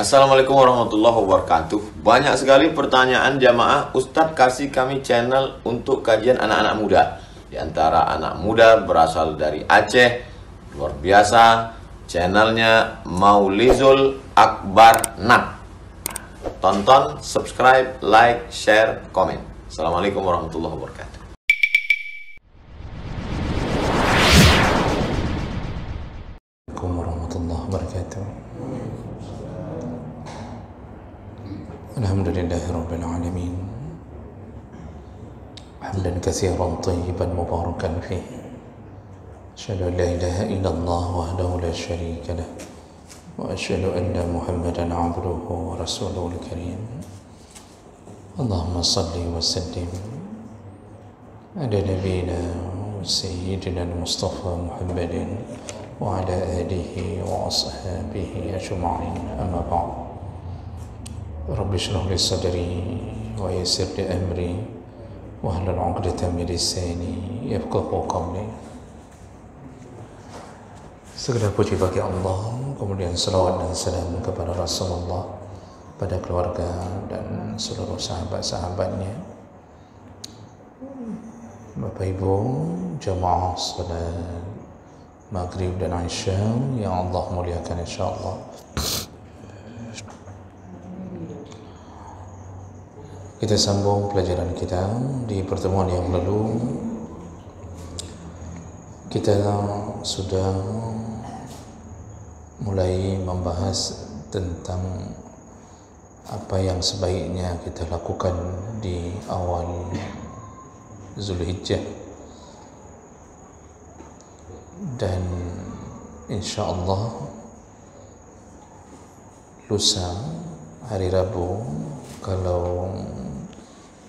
Assalamualaikum warahmatullahi wabarakatuh. Banyak sekali pertanyaan jamaah, Ustadz kasih kami channel untuk kajian anak-anak muda. Di antara anak muda berasal dari Aceh, luar biasa. Channelnya Maulizul Akbar Nak. Tonton, subscribe, like, share, komen. Assalamualaikum warahmatullahi wabarakatuh. Assalamualaikum warahmatullahi wabarakatuh. Alhamdulillahirabbil alamin. Hamdan katsiran tayyiban mubarakan fih. Asyhadu an la ilaha illallah wahdahu la syarika lah. Wa asyhadu anna Muhammadan abduhu wa rasuluhul karim. Allahumma salli wa sallim ala nabiyyina wa sayyidina al-Mustafa Muhammadin wa ala alihi wa ashabihi ajma'in. Amma ba'd. Rabbi shrah li sadri wa yassir li amri wahlul 'uqdatam min lisani yafqahu qawli. Segala puji bagi Allah, kemudian salawat dan salam kepada Rasulullah, pada keluarga dan seluruh sahabat-sahabatnya. Bapak Ibu jamaah salat Maghrib dan Isya yang Allah muliakan insyaAllah. Kita sambung pelajaran kita. Di pertemuan yang lalu kita sudah mulai membahas tentang apa yang sebaiknya kita lakukan di awal Zulhijjah, dan insyaAllah lusa hari Rabu, kalau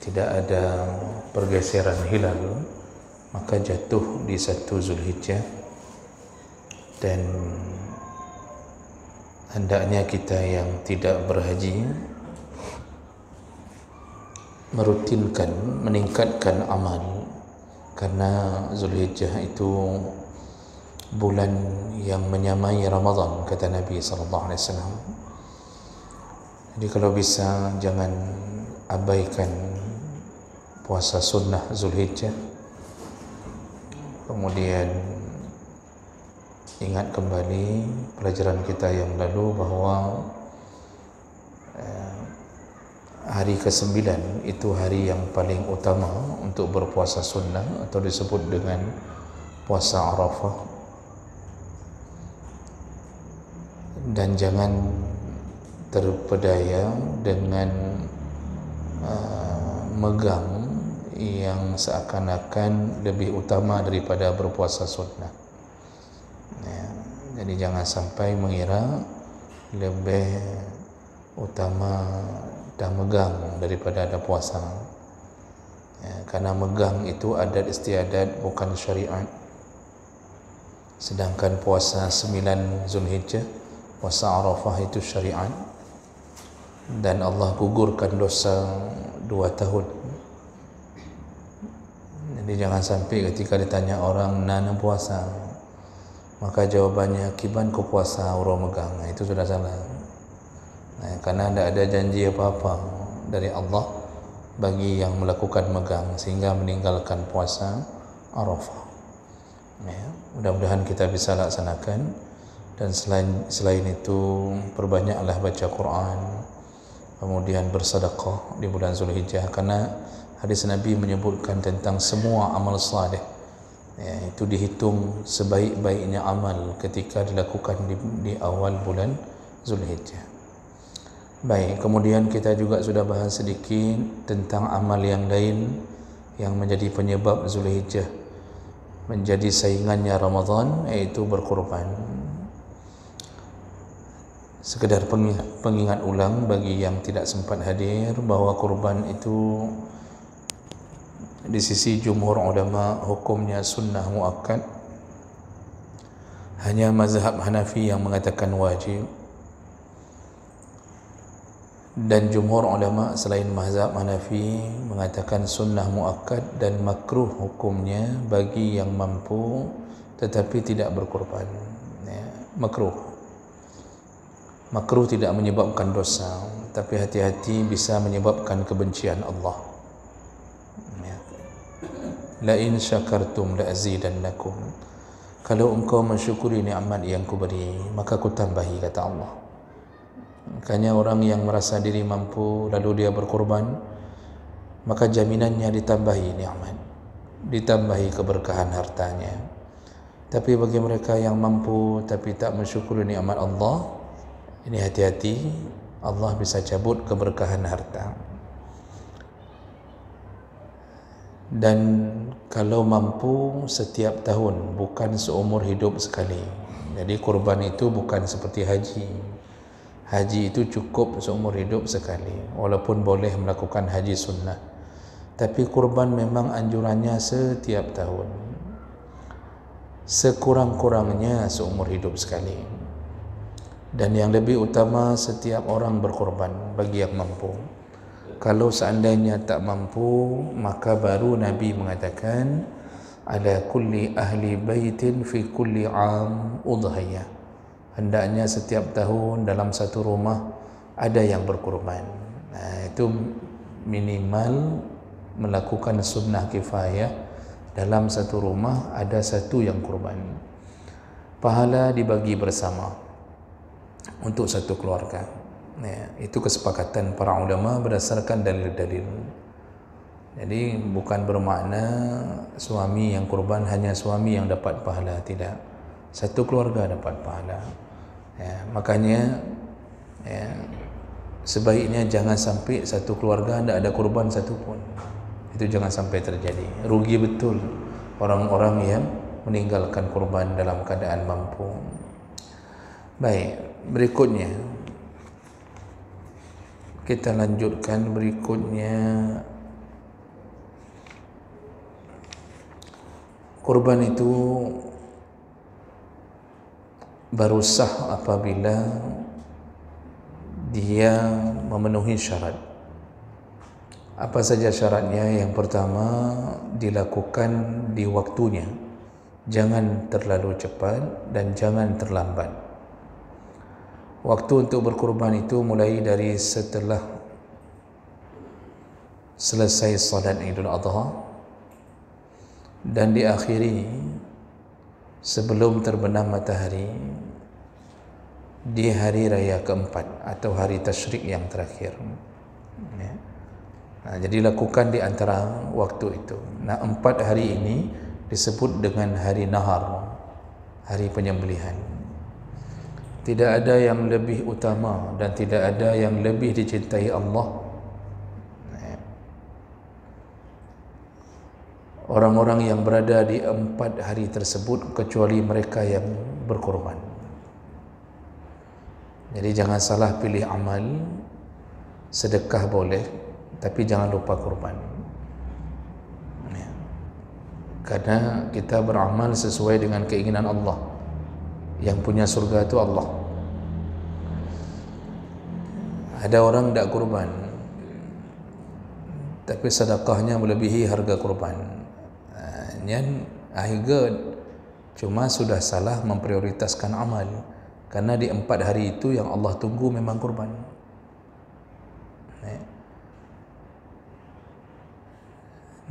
tidak ada pergeseran hilal, maka jatuh di 1 Zulhijjah, dan hendaknya kita yang tidak berhaji merutinkan, meningkatkan amal, karena Zulhijjah itu bulan yang menyamai Ramadan, kata Nabi SAW. Jadi kalau bisa jangan abaikan puasa sunnah Zulhijjah. Kemudian ingat kembali pelajaran kita yang lalu bahawa hari ke-9 itu hari yang paling utama untuk berpuasa sunnah, atau disebut dengan puasa Arafah. Dan jangan terpedaya dengan megang yang seakan-akan lebih utama daripada berpuasa sunnah. Ya, jadi jangan sampai mengira lebih utama dah megang daripada ada puasa. Ya, karena megang itu adat istiadat, bukan syariat. Sedangkan puasa 9 Zulhijjah, puasa Arafah itu syariat, dan Allah gugurkan dosa 2 tahun. Jadi jangan sampai ketika ditanya orang, "Nana puasa?" maka jawabannya, "Kiban ku puasa urang megang." Itu sudah salah. Karena tidak ada janji apa-apa dari Allah bagi yang melakukan megang sehingga meninggalkan puasa Arafah. Ya, mudah-mudahan kita bisa laksanakan. Dan selain itu, perbanyaklah baca Quran, kemudian bersedekah di bulan Zulhijjah, karena hadis Nabi menyebutkan tentang semua amal saleh, ya, itu dihitung sebaik-baiknya amal ketika dilakukan di awal bulan Zulhijjah. Baik, kemudian kita juga sudah bahas sedikit tentang amal yang lain yang menjadi penyebab Zulhijjah menjadi saingannya Ramadan, yaitu berkorban. Sekedar pengingat ulang bagi yang tidak sempat hadir, bahawa kurban itu di sisi jumhur ulama hukumnya sunnah muakkad. Hanya mazhab Hanafi yang mengatakan wajib, dan jumhur ulama selain mazhab Hanafi mengatakan sunnah muakkad dan makruh hukumnya bagi yang mampu tetapi tidak berkorban. Ya, makruh. Makruh tidak menyebabkan dosa, tapi hati-hati bisa menyebabkan kebencian Allah. Ya. La in syakartum la azidannakum. Kalau engkau mensyukuri nikmat yang kuberi, maka ku tambahi, kata Allah. Makanya orang yang merasa diri mampu lalu dia berkorban, maka jaminannya ditambahi nikmat, ditambahi keberkahan hartanya. Tapi bagi mereka yang mampu tapi tak mensyukuri nikmat Allah, ini hati-hati, Allah bisa cabut keberkahan harta. Dan kalau mampu setiap tahun, bukan seumur hidup sekali. Jadi kurban itu bukan seperti haji. Haji itu cukup seumur hidup sekali, walaupun boleh melakukan haji sunnah. Tapi kurban memang anjurannya setiap tahun, sekurang-kurangnya seumur hidup sekali. Dan yang lebih utama, setiap orang berkorban bagi yang mampu. Kalau seandainya tak mampu, maka baru Nabi mengatakan, ala kulli ahli baitin fi kulli am udhiyah. Hendaknya setiap tahun dalam satu rumah ada yang berkorban. Nah, itu minimal melakukan sunnah kifayah. Dalam satu rumah ada satu yang kurban. Pahala dibagi bersama untuk satu keluarga. Ya, itu kesepakatan para ulama berdasarkan dalil-dalil. Jadi bukan bermakna suami yang kurban hanya suami yang dapat pahala, tidak. Satu keluarga dapat pahala. Ya, makanya ya, sebaiknya jangan sampai satu keluarga tidak ada kurban satu pun. Itu jangan sampai terjadi. Rugi betul orang-orang yang meninggalkan kurban dalam keadaan mampu. Baik, berikutnya kita lanjutkan. Berikutnya, kurban itu baru sah apabila dia memenuhi syarat. Apa saja syaratnya? Yang pertama, dilakukan di waktunya, jangan terlalu cepat dan jangan terlambat. Waktu untuk berkurban itu mulai dari setelah selesai salat Idul Adha dan diakhiri sebelum terbenam matahari di hari raya keempat atau hari tasyrik yang terakhir. Ya. Nah, jadi lakukan di antara waktu itu. Nah, 4 hari ini disebut dengan hari nahar, hari penyembelihan. Tidak ada yang lebih utama dan tidak ada yang lebih dicintai Allah. Orang-orang yang berada di 4 hari tersebut kecuali mereka yang berkorban. Jadi jangan salah pilih amal. Sedekah boleh, tapi jangan lupa korban. Karena kita beramal sesuai dengan keinginan Allah. Yang punya surga itu Allah. Ada orang tidak kurban, tapi sedekahnya melebihi harga kurban. Yang akhirnya cuma sudah salah memprioritaskan amal. Karena di 4 hari itu yang Allah tunggu memang kurban.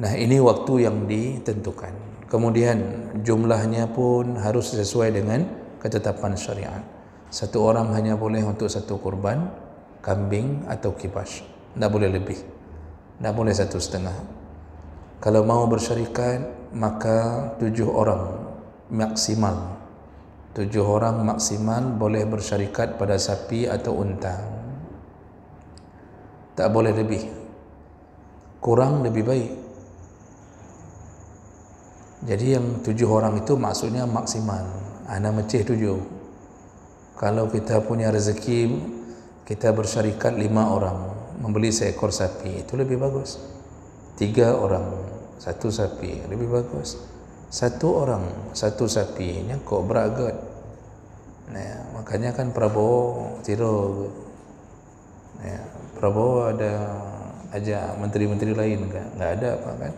Nah, ini waktu yang ditentukan. Kemudian jumlahnya pun harus sesuai dengan ketetapan syariat. Satu orang hanya boleh untuk satu kurban, kambing atau kibas. Tidak boleh lebih. Tidak boleh 1,5. Kalau mau bersyarikat, maka 7 orang maksimal. 7 orang maksimal boleh bersyarikat pada sapi atau unta. Tak boleh lebih. Kurang lebih baik. Jadi yang 7 orang itu maksudnya maksimal. Ana mecih 7. Kalau kita punya rezeki, kita bersyarikat 5 orang membeli seekor sapi, itu lebih bagus. 3 orang 1 sapi, lebih bagus. 1 orang 1 sapi, ini kok berat. Nah, makanya kan Prabowo tiru. Nah, Prabowo ada ajak menteri-menteri lain kan? Enggak ada apa kan?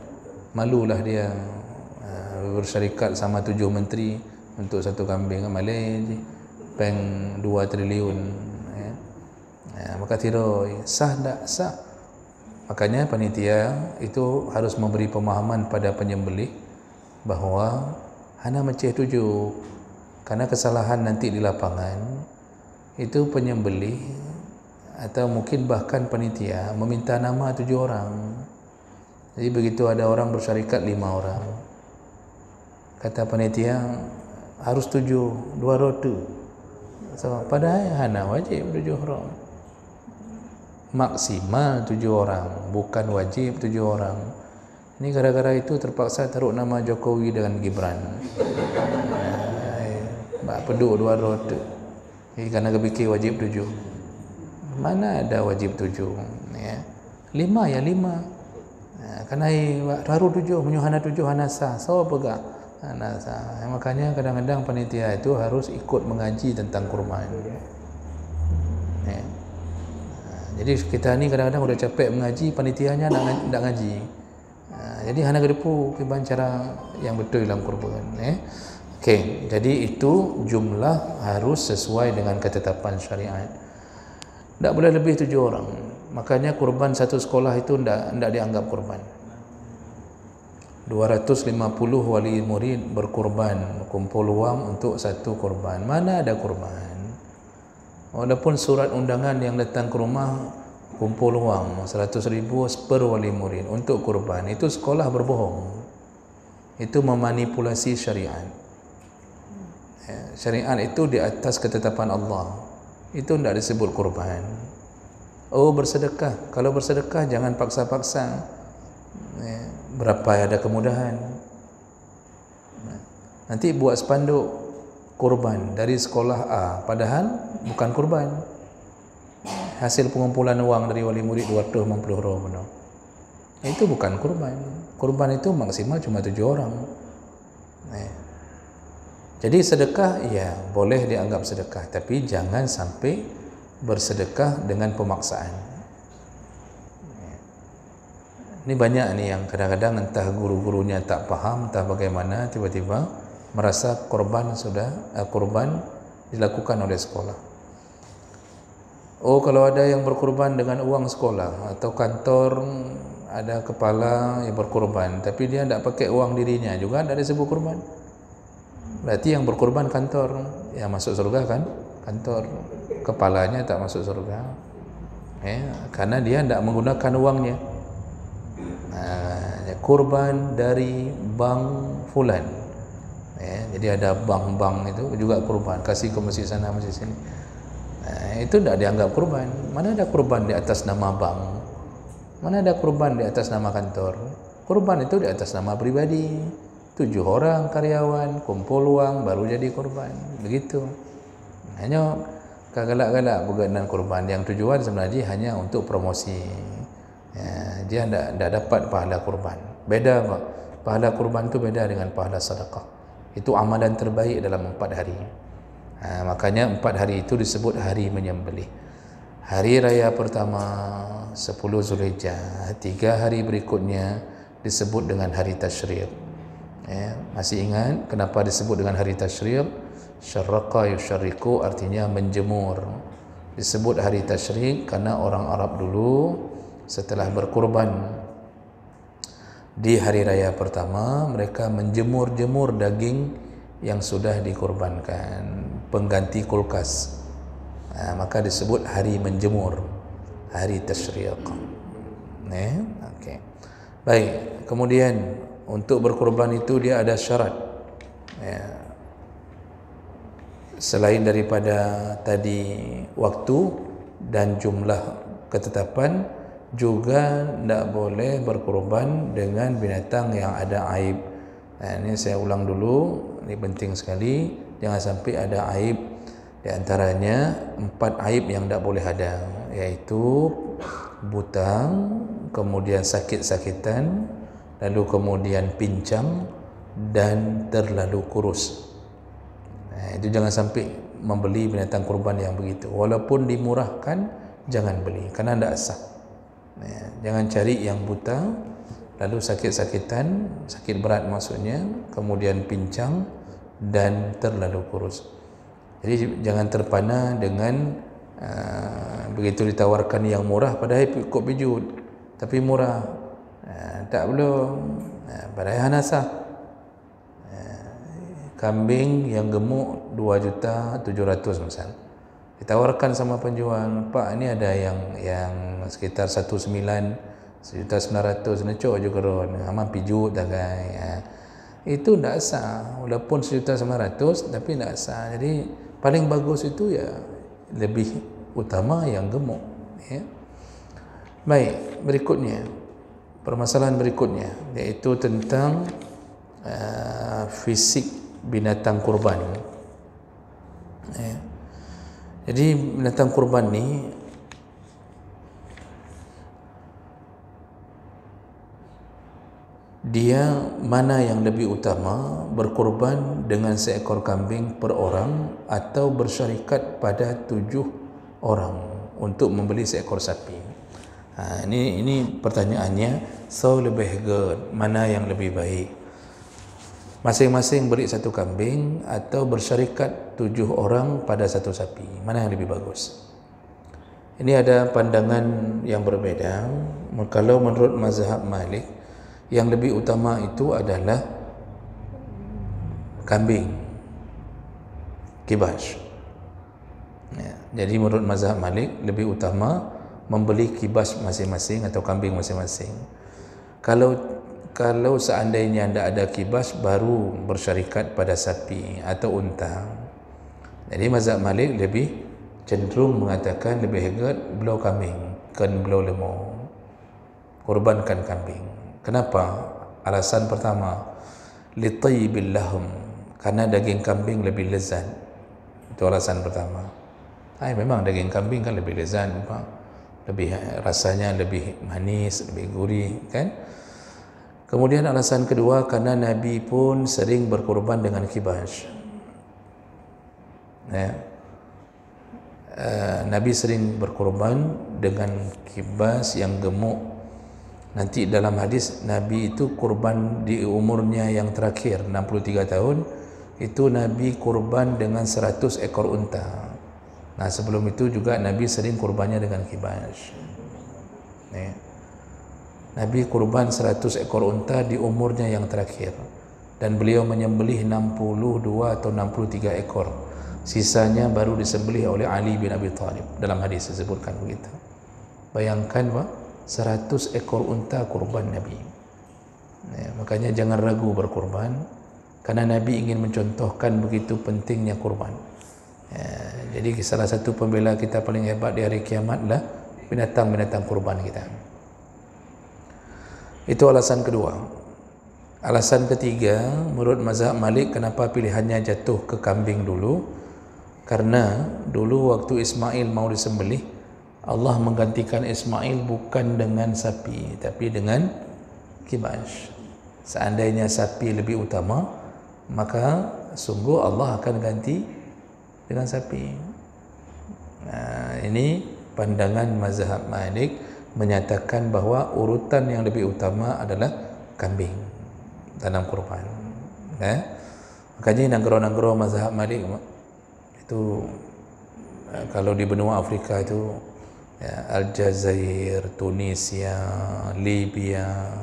Malulah dia bersyarikat sama 7 menteri untuk 1 kambing. Malay peng 2 triliun. Maka tiroi, sah tak? Sah. Makanya panitia itu harus memberi pemahaman pada penyembelih bahawa hana meceh tujuh, karena kesalahan nanti di lapangan itu penyembelih atau mungkin bahkan panitia meminta nama 7 orang. Jadi begitu ada orang bersyarikat 5 orang, kata panitia harus 7, 2 rotu. So, padahal hana wajib 7 orang, maksimal 7 orang, bukan wajib 7 orang. Ini gara-gara itu terpaksa taruh nama Jokowi dengan Gibran. Peduk 2 rotu. Kerana kebikir wajib 7. Mana ada wajib 7? 5 ya 5. Kerana taruh 7, menyuhana 7 hana sah. So pegang hana sah. Makanya kadang-kadang panitia itu harus ikut mengaji tentang kurban. Jadi kita ni kadang-kadang sudah capek mengaji, panitianya nak ngaji. Jadi hana kedepu kiban cara yang betul dalam kurban. Okey, jadi itu jumlah harus sesuai dengan ketetapan syariat. Tak boleh lebih 7 orang. Makanya kurban satu sekolah itu tidak dianggap kurban. 250 wali murid berkurban, kumpul wang untuk satu kurban. Mana ada kurban? Walaupun surat undangan yang datang ke rumah kumpul wang 100,000 per wali murid untuk kurban, itu sekolah berbohong. Itu memanipulasi syariat. Syariat itu di atas ketetapan Allah. Itu tidak disebut kurban. Oh, bersedekah. Kalau bersedekah jangan paksa-paksa. Berapa ada kemudahan. Nanti buat spanduk kurban dari sekolah A, padahal bukan kurban. Hasil pengumpulan wang dari wali murid 250 orang. Itu bukan kurban. Kurban itu maksimal cuma 7 orang. Jadi sedekah ya boleh dianggap sedekah, tapi jangan sampai bersedekah dengan pemaksaan. Ini banyak ni yang kadang-kadang entah guru-gurunya tak faham, entah bagaimana tiba-tiba merasa kurban dilakukan oleh sekolah. Oh, kalau ada yang berkurban dengan uang sekolah atau kantor ada kepala yang berkurban tapi dia tidak pakai uang dirinya, juga tidak disebut kurban. Berarti yang berkurban kantor, yang masuk surga kan kantor, kepalanya tak masuk surga, karena dia tidak menggunakan uangnya. Kurban dari bank fulan, jadi ada bank-bank itu juga kurban, kasih ke masjid sana masjid sini. Itu tidak dianggap kurban. Mana ada kurban di atas nama bank? Mana ada kurban di atas nama kantor? Kurban itu di atas nama pribadi. 7 orang karyawan kumpul uang baru jadi kurban. Begitu. Hanya galak-galak berkenaan kurban yang tujuan sebenarnya hanya untuk promosi. Dia tidak dapat pahala kurban. Beda Pak. Pahala kurban itu beda dengan pahala sedekah. Itu amalan terbaik dalam 4 hari. Makanya 4 hari itu disebut hari menyembelih. Hari raya pertama 10 Zulhijjah, 3 hari berikutnya disebut dengan hari tasyrik. Masih ingat kenapa disebut dengan hari tasyrik? Syarraqa yusyarriku artinya menjemur. Disebut hari tasyrik karena orang Arab dulu setelah berkurban di hari raya pertama, mereka menjemur-jemur daging yang sudah dikurbankan, pengganti kulkas. Maka disebut hari menjemur, hari tasyriq. Okay. Baik, kemudian untuk berkurban itu dia ada syarat. Selain daripada tadi waktu dan jumlah ketetapan, juga tidak boleh berkurban dengan binatang yang ada aib. Ini saya ulang dulu, ini penting sekali. Jangan sampai ada aib. Di antaranya 4 aib yang tidak boleh ada, yaitu butang, kemudian sakit-sakitan, lalu kemudian pincang dan terlalu kurus. Itu jangan sampai membeli binatang kurban yang begitu. Walaupun dimurahkan, jangan beli karena tidak sah. Jangan cari yang buta, lalu sakit-sakitan, sakit berat maksudnya, kemudian pincang dan terlalu kurus. Jadi jangan terpana dengan begitu ditawarkan yang murah padahal ikut pijut tapi murah, tak belum, padahal hanasah. Kambing yang gemuk 2.700.000 misal, ditawarkan sama penjual, Pak ini ada yang sekitar 1.900.000 necok je keron, aman pijut dah kan. Itu tak sah, walaupun 1.900.000 tapi tak sah. Jadi paling bagus itu ya lebih utama yang gemuk, ya. Baik, berikutnya, permasalahan berikutnya iaitu tentang fisik binatang kurban, ya. Jadi binatang kurban ni dia mana yang lebih utama, berkurban dengan seekor kambing per orang atau bersyarikat pada 7 orang untuk membeli seekor sapi. Ini pertanyaannya, so lebih good, mana yang lebih baik, masing-masing beli satu kambing atau bersyarikat 7 orang pada satu sapi, mana yang lebih bagus? Ini ada pandangan yang berbeda. Kalau menurut mazhab Malik, yang lebih utama itu adalah kambing kibas, ya. Jadi menurut mazhab Malik lebih utama membeli kibas masing-masing atau kambing masing-masing. Kalau seandainya tidak ada kibas, baru bersyarikat pada sapi atau unta. Jadi mazhab Malik lebih cenderung mengatakan lebih hebat belau kambing kan belau lemau, korbankan kambing. Kenapa? Alasan pertama, litayyibil lahum, karena daging kambing lebih lezat. Itu alasan pertama. Memang daging kambing kan lebih lezat, lebih rasanya lebih manis, lebih gurih, kan? Kemudian alasan kedua, karena Nabi pun sering berkorban dengan kibas, ya. Nabi sering berkorban dengan kibas yang gemuk. Nanti dalam hadis, Nabi itu kurban di umurnya yang terakhir 63 tahun, itu Nabi kurban dengan 100 ekor unta. Nah, sebelum itu juga Nabi sering kurbannya dengan kibas, ya. Nabi kurban 100 ekor unta di umurnya yang terakhir, dan beliau menyembelih 62 atau 63 ekor. Sisanya baru disembelih oleh Ali bin Abi Thalib. Dalam hadis disebutkan begitu. Bayangkan, Pak, 100 ekor unta kurban Nabi, ya. Makanya jangan ragu berkurban, karena Nabi ingin mencontohkan begitu pentingnya kurban, ya. Jadi salah satu pembela kita paling hebat di hari kiamat lah binatang-binatang kurban kita. Itu alasan kedua. Alasan ketiga, menurut mazhab Malik, kenapa pilihannya jatuh ke kambing dulu? Karena dulu waktu Ismail mau disembelih, Allah menggantikan Ismail bukan dengan sapi tapi dengan kibas. Seandainya sapi lebih utama, maka sungguh Allah akan ganti dengan sapi. Nah, ini pandangan mazhab Malik menyatakan bahawa urutan yang lebih utama adalah kambing dalam kurban, ya. Makanya negara-negara mazhab Malik itu, kalau di benua Afrika itu, ya, Aljazair, Tunisia, Libya,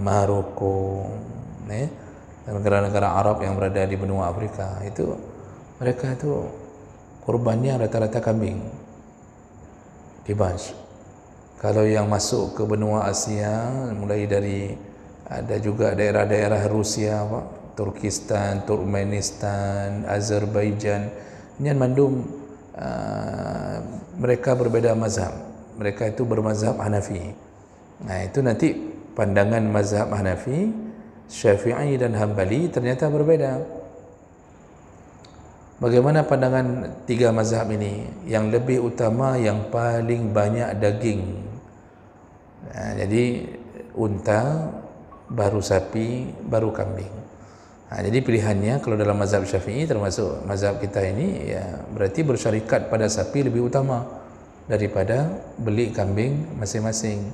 Maroko, ya, negara-negara Arab yang berada di benua Afrika itu, mereka itu kurbannya rata-rata kambing kibas. Kalau yang masuk ke benua Asia, mulai dari ada juga daerah-daerah Rusia, Turkistan, Turkmenistan, Azerbaijan, ini mandum mereka berbeda mazhab. Mereka itu bermazhab Hanafi. Nah, itu nanti pandangan mazhab Hanafi, Syafi'i dan Hambali ternyata berbeda. Bagaimana pandangan tiga mazhab ini? Yang lebih utama yang paling banyak daging. Nah, jadi unta, baru sapi, baru kambing. Nah, jadi pilihannya kalau dalam mazhab Syafi'i, termasuk mazhab kita ini, ya berarti bersyarikat pada sapi lebih utama daripada beli kambing masing-masing.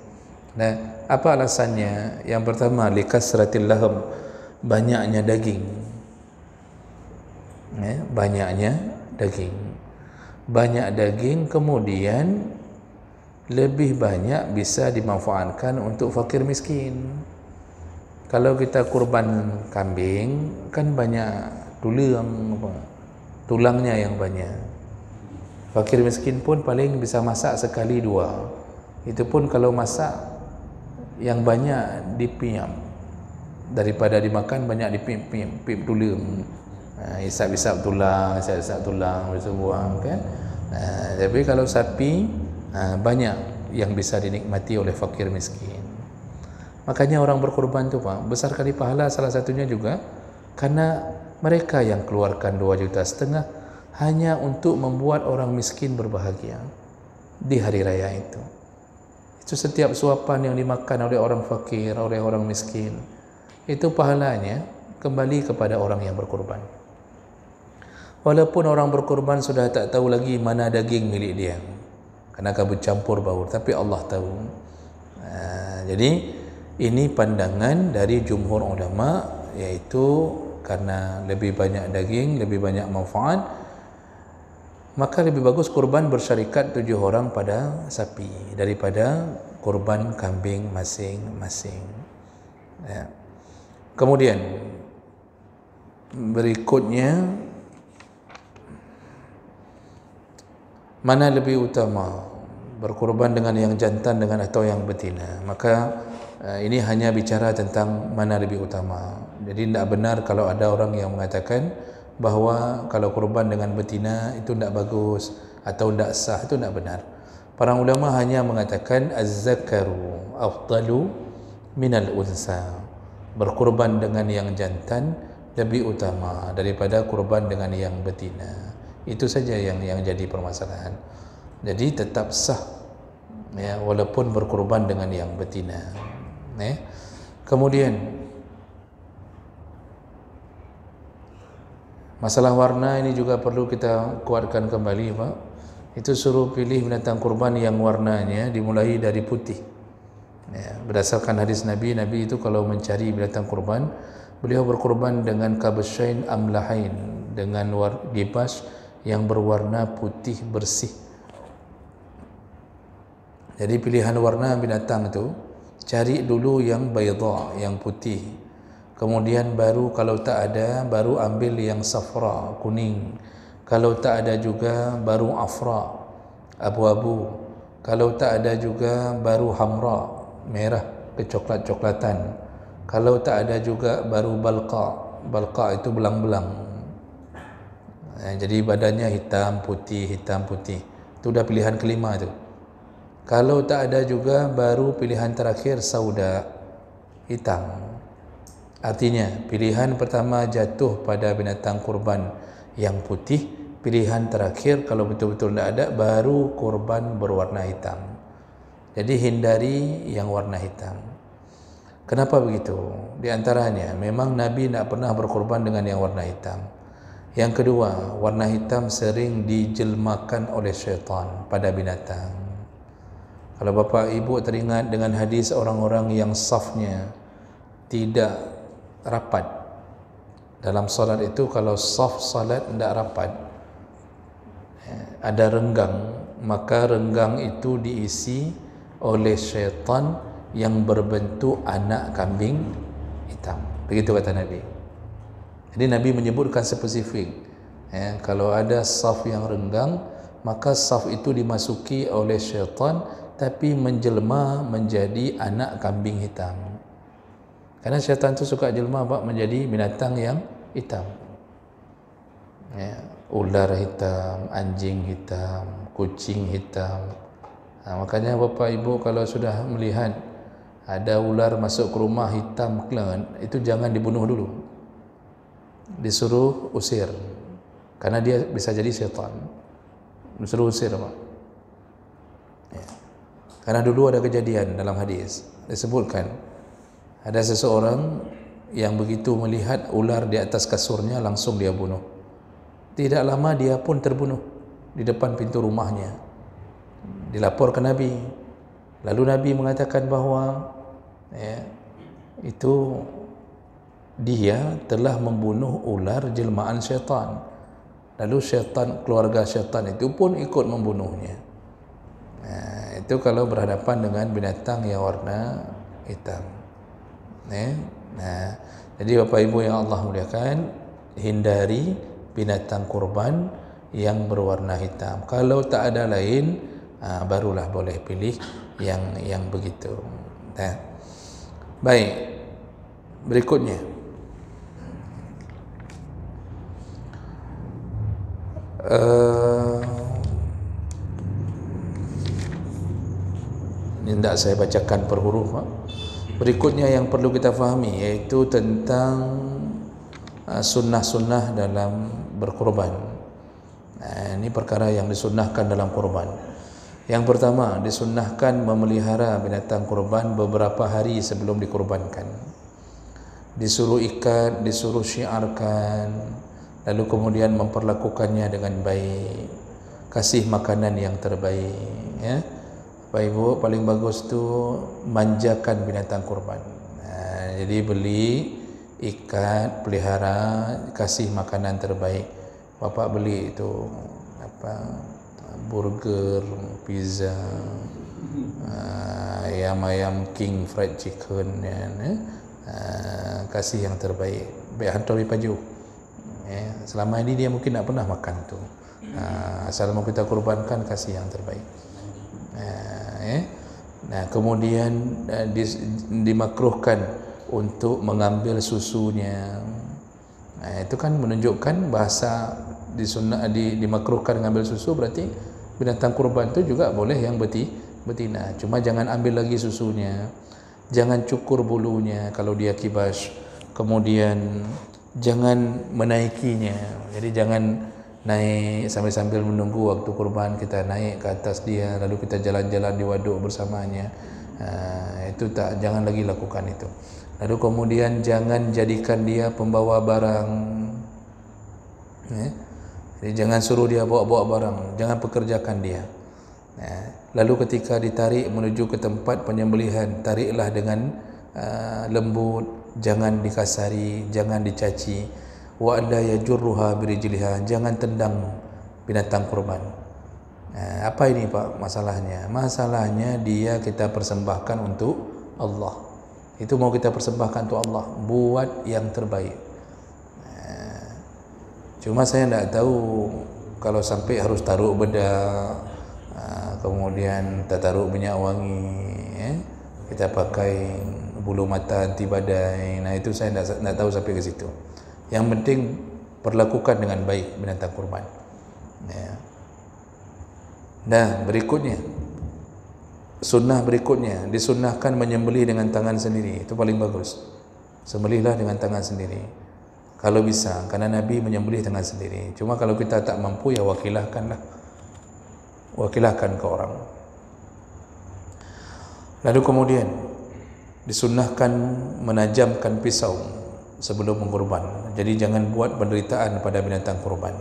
Nah, apa alasannya? Yang pertama, likasratil laham, banyaknya daging, ya, banyaknya daging. banyak daging kemudian lebih banyak bisa dimanfaatkan untuk fakir miskin. Kalau kita kurban kambing kan banyak tulangnya yang banyak. Fakir miskin pun paling bisa masak sekali dua. Itu pun kalau masak yang banyak dipiam, daripada dimakan banyak dipiam tulang. Isap-isap tulang, bisa buang kan. Tapi kalau sapi banyak yang bisa dinikmati oleh fakir miskin. Makanya orang berkorban tu Pak, besar kali pahala, salah satunya juga karena mereka yang keluarkan 2,5 juta hanya untuk membuat orang miskin berbahagia di hari raya itu. Itu setiap suapan yang dimakan oleh orang fakir, oleh orang miskin, itu pahalanya kembali kepada orang yang berkorban. Walaupun orang berkorban sudah tak tahu lagi mana daging milik dia, karena akan bercampur bau, tapi Allah tahu. Jadi ini pandangan dari jumhur ulama, yaitu karena lebih banyak daging, lebih banyak manfaat, maka lebih bagus kurban bersyarikat 7 orang pada sapi daripada kurban kambing masing-masing. Ya. Kemudian berikutnya, mana lebih utama, berkorban dengan yang jantan dengan atau yang betina? Maka ini hanya bicara tentang mana lebih utama. Jadi tidak benar kalau ada orang yang mengatakan bahawa kalau korban dengan betina itu tidak bagus atau tidak sah. Itu tidak benar. Para ulama hanya mengatakan az-zakaru afdalu minal unsa. Berkorban dengan yang jantan lebih utama daripada korban dengan yang betina. Itu saja yang jadi permasalahan. Jadi tetap sah, ya, walaupun berkorban dengan yang betina. Kemudian masalah warna ini juga perlu kita kuatkan kembali Pak. Itu suruh pilih binatang kurban yang warnanya dimulai dari putih, ya, berdasarkan hadis Nabi itu kalau mencari binatang kurban, beliau berkorban dengan kabasyain amlahain, dengan gibas yang berwarna putih bersih. Jadi pilihan warna binatang itu cari dulu yang bayda, yang putih. Kemudian baru kalau tak ada, baru ambil yang safra, kuning. Kalau tak ada juga baru afra, abu-abu. Kalau tak ada juga baru hamra, merah kecoklat-coklatan. Kalau tak ada juga baru balqa. Balqa itu belang-belang. Jadi badannya hitam putih. Itu dah pilihan kelima tu. Kalau tak ada juga baru pilihan terakhir sauda, hitam. Artinya pilihan pertama jatuh pada binatang kurban yang putih, pilihan terakhir kalau betul-betul tidak ada baru kurban berwarna hitam. Jadi hindari yang warna hitam. Kenapa begitu? Di antaranya memang Nabi tidak pernah berkorban dengan yang warna hitam. Yang kedua, warna hitam sering dijelmakan oleh syaitan pada binatang. Kalau Bapak Ibu teringat dengan hadis orang-orang yang safnya tidak rapat dalam solat itu, kalau saf solat tidak rapat, ada renggang, maka renggang itu diisi oleh syaitan yang berbentuk anak kambing hitam. Begitu kata Nabi. Jadi Nabi menyebutkan spesifik, kalau ada saf yang renggang, maka saf itu dimasuki oleh syaitan tapi menjelma menjadi anak kambing hitam. Karena syaitan itu suka jelma menjadi binatang yang hitam, ular hitam, anjing hitam, kucing hitam. Makanya Bapak Ibu kalau sudah melihat ada ular masuk ke rumah hitam, itu jangan dibunuh dulu, disuruh usir, karena dia bisa jadi syaitan. Disuruh usir Pak. Karena dulu ada kejadian dalam hadis disebutkan, ada seseorang yang begitu melihat ular di atas kasurnya langsung dia bunuh. Tidak lama dia pun terbunuh di depan pintu rumahnya. Dilapor ke Nabi. Lalu Nabi mengatakan bahawa itu dia telah membunuh ular jelmaan syaitan. lalu syaitan, keluarga syaitan itu pun ikut membunuhnya. Itu kalau berhadapan dengan binatang yang warna hitam. Jadi Bapak Ibu yang Allah muliakan, hindari binatang kurban yang berwarna hitam. Kalau tak ada lain, barulah boleh pilih yang begitu. Baik, berikutnya ini tidak saya bacakan per huruf. Berikutnya yang perlu kita fahami yaitu tentang sunnah-sunnah dalam berkorban. Ini perkara yang disunnahkan dalam korban. Yang pertama, disunnahkan memelihara binatang korban beberapa hari sebelum dikorbankan. Disuruh ikat, disuruh syiarkan, lalu kemudian memperlakukannya dengan baik, kasih makanan yang terbaik, ya. Bapak Ibu, paling bagus tu manjakan binatang kurban. Jadi beli, ikat, pelihara, kasih makanan terbaik. Bapak beli itu burger, pizza, ayam king fried chicken, kasih yang terbaik. Baik hantar di Paju. Selama ini dia mungkin tak pernah makan tu. Asal mau kita kurbankan, kasih yang terbaik. Kemudian dimakruhkan untuk mengambil susunya. Itu kan menunjukkan bahasa dimakruhkan mengambil susu, berarti binatang kurban itu juga boleh yang betina. Cuma jangan ambil lagi susunya, jangan cukur bulunya kalau dia kibas, kemudian jangan menaikinya. Jadi jangan naik sambil menunggu waktu kurban, kita naik ke atas dia lalu kita jalan-jalan di waduk bersamanya. Itu jangan lagi lakukan itu. Lalu kemudian jangan jadikan dia pembawa barang, jadi jangan suruh dia bawa-bawa barang, jangan pekerjakan dia. Lalu ketika ditarik menuju ke tempat penyembelihan, tariklah dengan lembut, jangan dikasari, jangan dicaci. Wa la yajurruha birijliha, jangan tendang binatang kurban. Apa ini Pak masalahnya? Masalahnya dia kita persembahkan untuk Allah. Itu mau kita persembahkan untuk Allah, buat yang terbaik. Cuma saya tidak tahu kalau sampai harus taruh bedak, kemudian kita taruh minyak wangi, kita pakai bulu mata anti badai. Nah itu saya tidak tahu sampai ke situ. Yang penting perlakukan dengan baik binatang kurban. Nah, berikutnya, sunnah berikutnya, disunnahkan menyembelih dengan tangan sendiri. Itu paling bagus. Sembelihlah dengan tangan sendiri kalau bisa, karena Nabi menyembelih tangan sendiri. Cuma kalau kita tak mampu, ya wakilahkan ke orang. Lalu kemudian disunnahkan menajamkan pisau sebelum mengkurban. Jadi jangan buat penderitaan pada binatang kurban.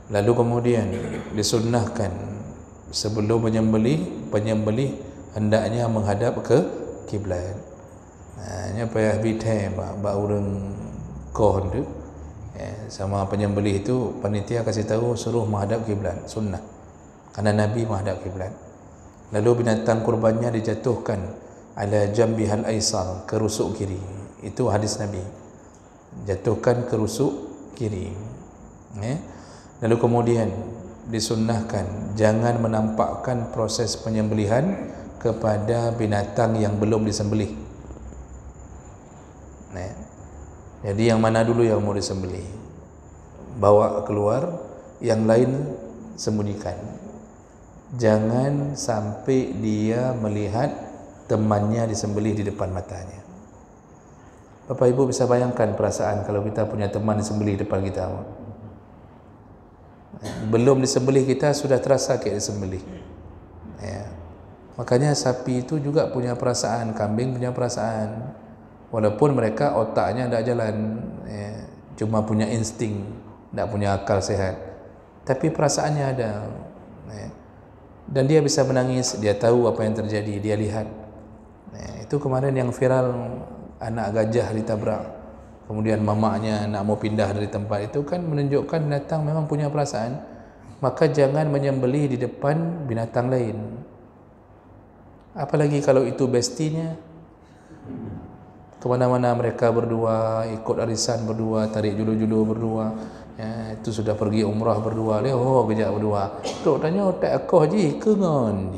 Lalu kemudian disunnahkan sebelum penyembelih hendaknya menghadap ke kiblat. Nya payah bitai ba urang kohon tu. Sama penyembelih itu panitia kasih tahu suruh menghadap kiblat, sunnah. Karena Nabi menghadap kiblat. Lalu binatang kurbannya dijatuhkan ala jambihal aisar, ke rusuk kiri. Itu hadis Nabi, jatuhkan ke rusuk kiri. Lalu kemudian disunnahkan jangan menampakkan proses penyembelihan kepada binatang yang belum disembelih. Jadi yang mana dulu yang mau disembelih, bawa keluar, yang lain sembunyikan. Jangan sampai dia melihat temannya disembelih di depan matanya. Bapak Ibu bisa bayangkan perasaan kalau kita punya teman disembelih depan kita. Belum disembelih kita sudah terasa kayak disembelih. Makanya sapi itu juga punya perasaan, kambing punya perasaan. Walaupun mereka otaknya tidak jalan, cuma punya insting, tidak punya akal sehat, tapi perasaannya ada. Dan dia bisa menangis, dia tahu apa yang terjadi, dia lihat. Itu kemarin yang viral, anak gajah ditabrak. kemudian mamaknya nak mau pindah dari tempat itu, kan menunjukkan binatang memang punya perasaan. Maka jangan menyembelih di depan binatang lain, apalagi kalau itu bestinya. Kemana-mana mereka berdua, ikut arisan berdua, tarik julu-julu berdua, ya, itu sudah pergi umrah berdua, kejap berdua. Tok tanya, otak aku haji ke ngon?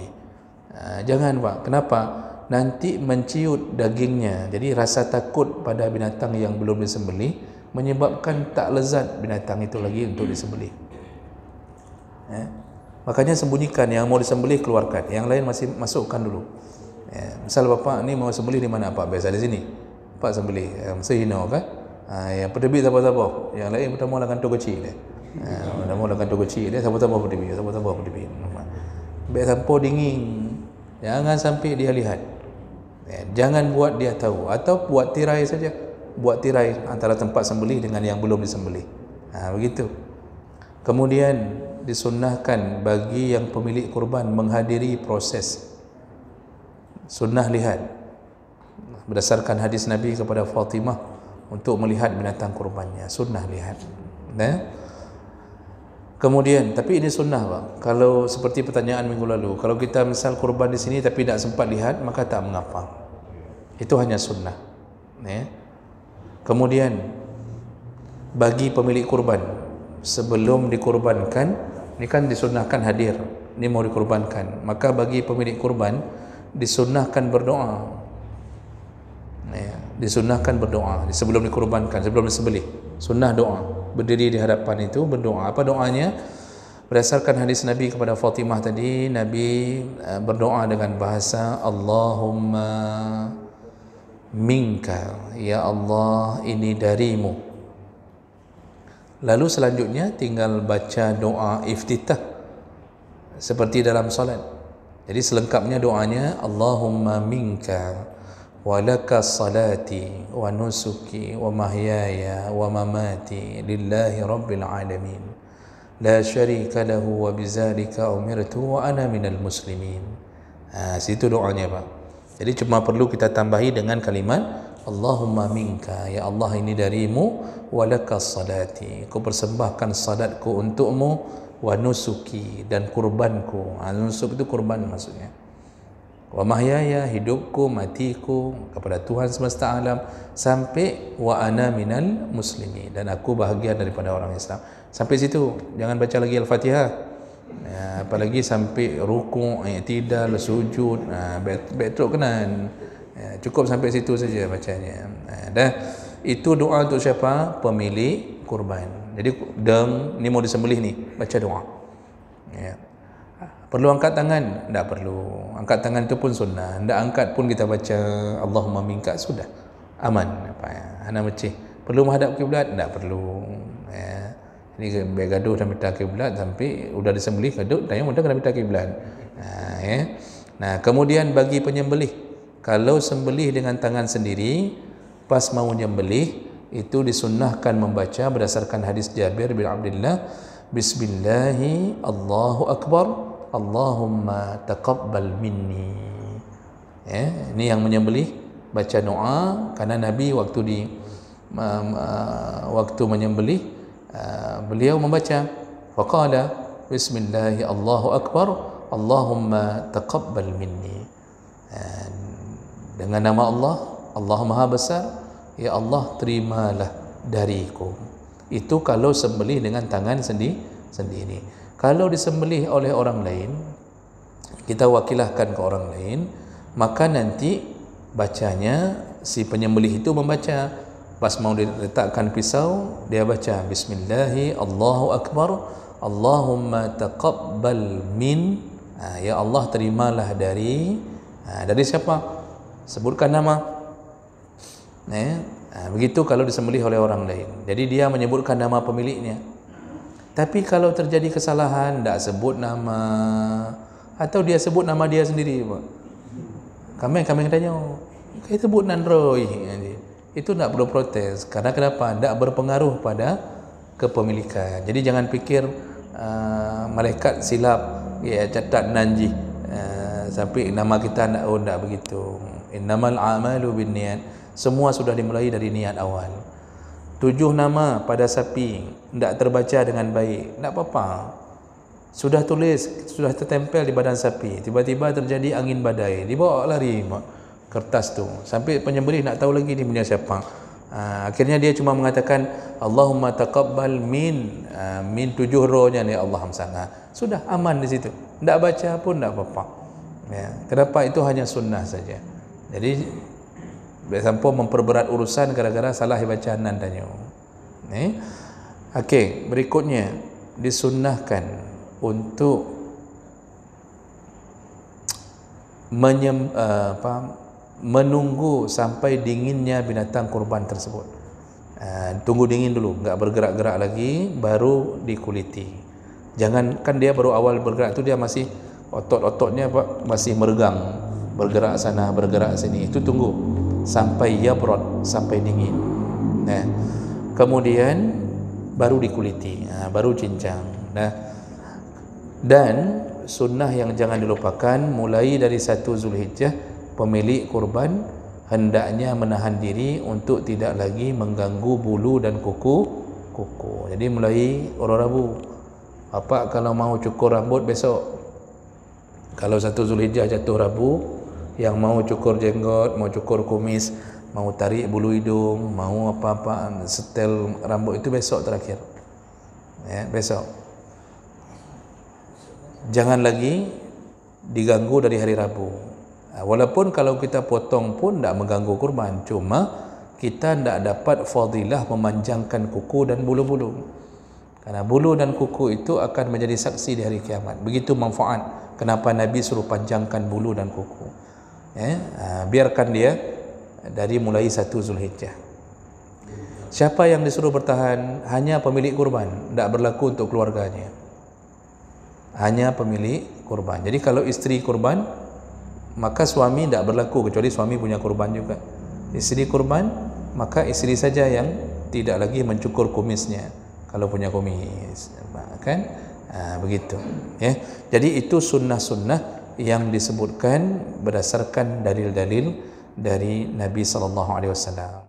Jangan Pak. Kenapa? Nanti menciut dagingnya. Jadi rasa takut pada binatang yang belum disembelih menyebabkan tak lezat binatang itu lagi untuk disembelih. Makanya sembunyikan, yang mau disembelih keluarkan, yang lain masih masukkan dulu. Misal bapak ni mau sembelih di mana Pak? Biasa di sini. Pak sembelih, sehino kan? Yang pedebit siapa-siapa, yang lain pertama dengan tu kecil dia. Pertama dengan tu kecil dia, siapa-siapa pedebit, siapa-siapa pedebit. Biar sampai dingin, jangan sampai dia lihat. Jangan buat dia tahu, atau buat tirai saja. Buat tirai antara tempat sembelih dengan yang belum disembelih. Begitu. Kemudian disunnahkan bagi yang pemilik kurban menghadiri proses. Sunnah lihat, berdasarkan hadis Nabi kepada Fatimah untuk melihat binatang kurbannya. Sunnah lihat. Kemudian, tapi ini sunnah Pak. Kalau seperti pertanyaan minggu lalu, kalau kita misal kurban di sini tapi tidak sempat lihat, maka tak mengapa. Itu hanya sunnah. Kemudian, bagi pemilik kurban, sebelum dikurbankan, ini kan disunnahkan hadir, ini mau dikurbankan, maka bagi pemilik kurban disunnahkan berdoa. Disunnahkan berdoa sebelum dikurbankan, sebelum disembelih. Sunnah doa, berdiri di hadapan itu berdoa. Apa doanya? Berdasarkan hadis Nabi kepada Fatimah tadi, Nabi berdoa dengan bahasa Allahumma minka, ya Allah, ini darimu. Lalu selanjutnya tinggal baca doa iftitah seperti dalam salat. Jadi selengkapnya doanya Allahumma minka walaka salati wa nusuki wa mahyaya wa mamati lillahi rabbil alamin la syarika lahu wa bizalika umirtu wa ana minal muslimin. Situ doanya Pak. Jadi cuma perlu kita tambahi dengan kalimat Allahumma minka, ya Allah ini darimu, walaka salati, ku persembahkan salatku untukmu, wa nusuki, dan kurbanku. Nusuk itu kurban maksudnya. Wa mahyaya, hidupku, matiku kepada Tuhan semesta alam, sampai wa ana minal muslimin, dan aku bahagian daripada orang Islam. Sampai situ, jangan baca lagi Al-Fatihah. Apalagi sampai ruku', i'tidal, sujud, betul kenan. Cukup sampai situ saja bacanya. Dan itu doa untuk siapa? Pemilik kurban. Jadi ni mau disembelih ni, baca doa. Perlu angkat tangan? Tak perlu. Angkat tangan itu pun sunnah. Tak angkat pun kita baca Allahumma minka, sudah aman. Ana macam perlu menghadap kiblat? Tak perlu. Ini bergaduh dan minta kiblat sampai sudah disembelih gaduh, tanya mudah kena minta kiblat. Nah, kemudian bagi penyembelih, kalau sembelih dengan tangan sendiri, pas mau menyembelih itu disunnahkan membaca berdasarkan hadis Jabir bin Abdullah, Bismillahi Allahu Akbar, Allahumma taqabbal minni. Ini yang menyembelih baca doa, karena Nabi waktu menyembelih beliau membaca faqala Bismillahi Allahu Akbar, Allahumma taqabbal minni. Dengan nama Allah, Allah Maha Besar, ya Allah terimalah dariku. Itu kalau sembelih dengan tangan sendiri. Kalau disembelih oleh orang lain, kita wakilahkan ke orang lain, maka nanti bacanya si penyembelih itu membaca. Pas mau diletakkan pisau, dia baca Bismillahi Allahu Akbar, Allahumma taqabbal min. Ya Allah terimalah dari siapa? Sebutkan nama. Begitu kalau disembelih oleh orang lain. Jadi dia menyebutkan nama pemiliknya. Tapi kalau terjadi kesalahan, tak sebut nama, atau dia sebut nama dia sendiri, kami tanya, kita sebut Nandroy, itu tak perlu protes. Karena kenapa? Tak berpengaruh pada kepemilikan. Jadi jangan fikir malaikat silap, catat Nanji, sampai nama kita tak begitu. Innamal a'malu binniyat. Semua sudah dimulai dari niat awal. 7 nama pada sapi tidak terbaca dengan baik, tidak apa-apa. Sudah tulis, sudah tertempel di badan sapi, tiba-tiba terjadi angin badai, dibawa lari kertas tu sampai penyembelih nak tahu lagi ni punya siapa. Akhirnya dia cuma mengatakan Allahumma taqabbal min 7 rohnya ni Allah hamsana. Sudah aman di situ, tidak baca pun tidak apa-apa ya. Kenapa? Itu hanya sunnah saja. Jadi sampai memperberat urusan gara-gara salah bacaan nandanya. Okey, berikutnya disunnahkan untuk menunggu sampai dinginnya binatang kurban tersebut. Tunggu dingin dulu, enggak bergerak-gerak lagi baru dikuliti. Jangan, kan dia baru awal bergerak tu dia masih otot-ototnya masih meregang, bergerak sana bergerak sini. Itu tunggu sampai yabrad, sampai dingin. Kemudian baru dikuliti, baru cincang. Dan sunnah yang jangan dilupakan, mulai dari 1 Zulhijjah pemilik kurban hendaknya menahan diri untuk tidak lagi mengganggu bulu dan kuku. Jadi mulai orang Rabu, Bapak kalau mau cukur rambut besok, kalau 1 Zulhijjah jatuh Rabu, yang mau cukur jenggot, mau cukur kumis, mau tarik bulu hidung, mau apa-apa setel rambut, itu besok terakhir ya, besok. Jangan lagi diganggu dari hari Rabu. Walaupun kalau kita potong pun tidak mengganggu kurban, cuma kita tidak dapat fadilah memanjangkan kuku dan bulu-bulu, karena bulu dan kuku itu akan menjadi saksi di hari kiamat. Begitu manfaat kenapa Nabi suruh panjangkan bulu dan kuku biarkan dia dari mulai 1 Zulhijjah. Siapa yang disuruh bertahan? Hanya pemilik kurban, tidak berlaku untuk keluarganya, hanya pemilik kurban. Jadi kalau isteri kurban, maka suami tidak berlaku, kecuali suami punya kurban juga. Isteri kurban, maka isteri saja yang tidak lagi mencukur kumisnya kalau punya kumis, kan? Begitu ya. Jadi itu sunnah-sunnah yang disebutkan berdasarkan dalil-dalil dari Nabi sallallahu alaihi wasallam.